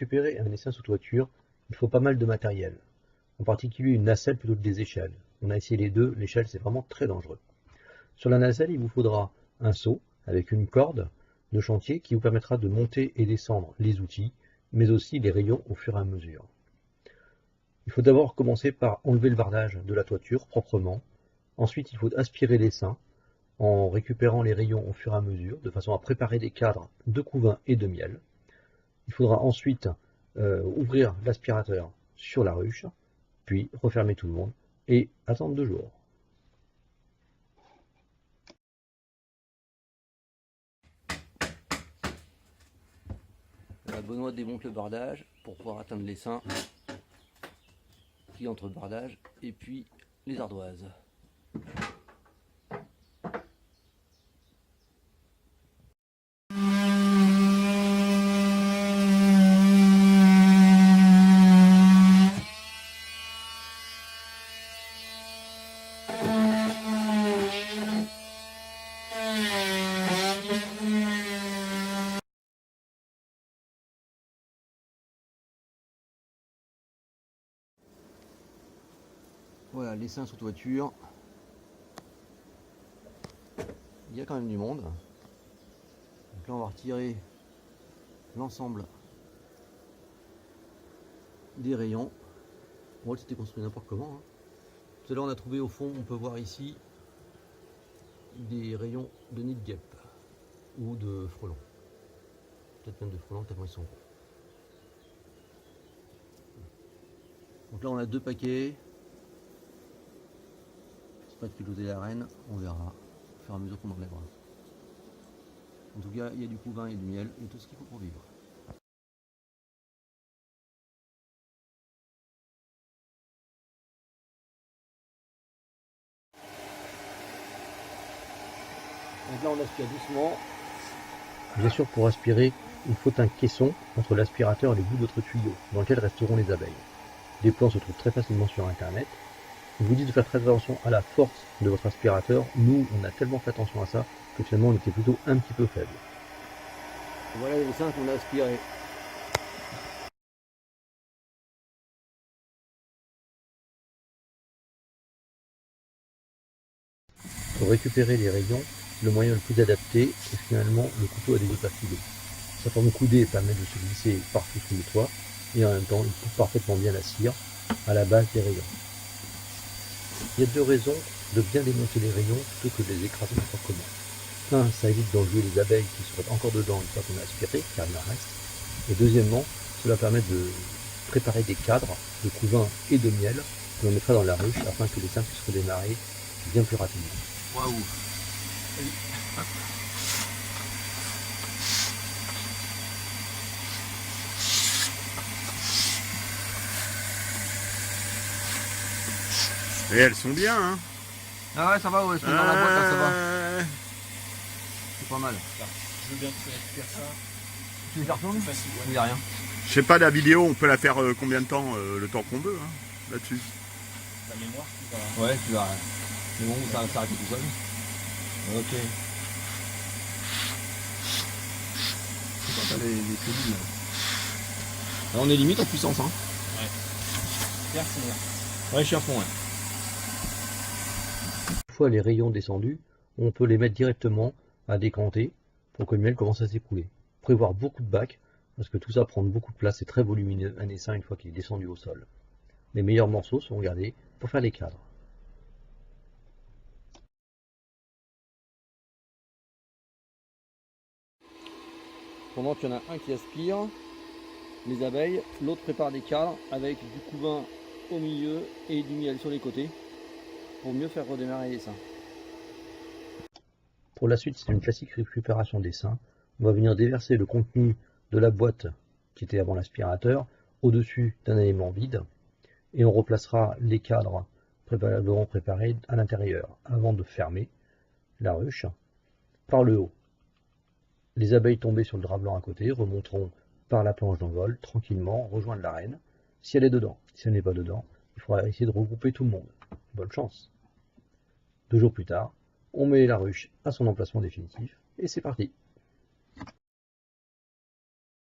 récupérer un essaim sous toiture, il faut pas mal de matériel, en particulier une nacelle plutôt que des échelles. On a essayé les deux, l'échelle c'est vraiment très dangereux. Sur la nacelle, il vous faudra un seau avec une corde de chantier qui vous permettra de monter et descendre les outils, mais aussi les rayons au fur et à mesure. Il faut d'abord commencer par enlever le bardage de la toiture proprement. Ensuite, il faut aspirer l'essaim en récupérant les rayons au fur et à mesure, de façon à préparer des cadres de couvain et de miel. Il faudra ensuite ouvrir l'aspirateur sur la ruche, puis refermer tout le monde et attendre 2 jours. Voilà, Benoît démonte le bardage pour pouvoir atteindre l'essaim qui est entre le bardage et puis les ardoises. Voilà, l'essaim sous toiture. Il y a quand même du monde. Donc là on va retirer l'ensemble des rayons. Bon, c'était construit n'importe comment. Tout à l'heure on a trouvé au fond, on peut voir ici, des rayons de nid de guêpe ou de frelons. Peut-être même de frelons tellement ils sont gros. Donc là on a 2 paquets. C'est pas de piloter la reine, on verra au fur et à mesure qu'on enlèvera. En tout cas, il y a du couvain et du miel et tout ce qu'il faut pour vivre. Donc là on aspire doucement. Bien sûr, pour aspirer, il faut un caisson entre l'aspirateur et le bout de votre tuyau, dans lequel resteront les abeilles. Des plans se trouvent très facilement sur internet. Je vous dis de faire très attention à la force de votre aspirateur. Nous, on a tellement fait attention à ça que finalement on était plutôt un petit peu faible. Voilà les essaims qu'on a aspirés. Pour récupérer les rayons, le moyen le plus adapté est finalement le couteau à dégoût affilé. Sa forme coudée permet de se glisser partout sous le toit et en même temps il coupe parfaitement bien la cire à la base des rayons. Il y a 2 raisons de bien démonter les rayons plutôt que de les écraser n'importe comment. Un, ça évite d'enlever les abeilles qui seraient encore dedans une fois qu'on a aspiré, car il en reste. Et deuxièmement, cela permet de préparer des cadres de couvain et de miel que l'on mettra dans la ruche afin que l'essaim puisse redémarrer bien plus rapidement. Waouh! Et elles sont bien, hein. Ah ouais, ça va, ouais, je mets dans la boîte, là, ça va. C'est pas mal. Je veux bien faire ça. Tu les cartons? Facile, ouais. Il n'y a rien. Je sais pas, la vidéo, on peut la faire combien de temps, le temps qu'on veut, hein, là-dessus. La mémoire qui va. Ouais, tu vas. Mais bon, ça s'arrête tout seul. Ok. C'est quand t'as les cellules là. Là, on est limite en puissance, hein. Faire, c'est bien. Ouais, je suis à fond, ouais. Une fois les rayons descendus, on peut les mettre directement à décanter pour que le miel commence à s'écouler. Prévoir beaucoup de bacs, parce que tout ça prend beaucoup de place, c'est très volumineux un essaim une fois qu'il est descendu au sol. Les meilleurs morceaux seront gardés pour faire les cadres. Pendant qu'il y en a un qui aspire les abeilles, l'autre prépare des cadres avec du couvain au milieu et du miel sur les côtés pour mieux faire redémarrer l'essaim. Pour la suite, c'est une classique récupération d'essaim. On va venir déverser le contenu de la boîte qui était avant l'aspirateur au-dessus d'un élément vide et on replacera les cadres préalablement préparés à l'intérieur avant de fermer la ruche par le haut. Les abeilles tombées sur le drap blanc à côté remonteront par la planche d'envol tranquillement rejoindre la reine si elle est dedans. Si elle n'est pas dedans, il faudra essayer de regrouper tout le monde. Bonne chance. 2 jours plus tard, on met la ruche à son emplacement définitif et c'est parti.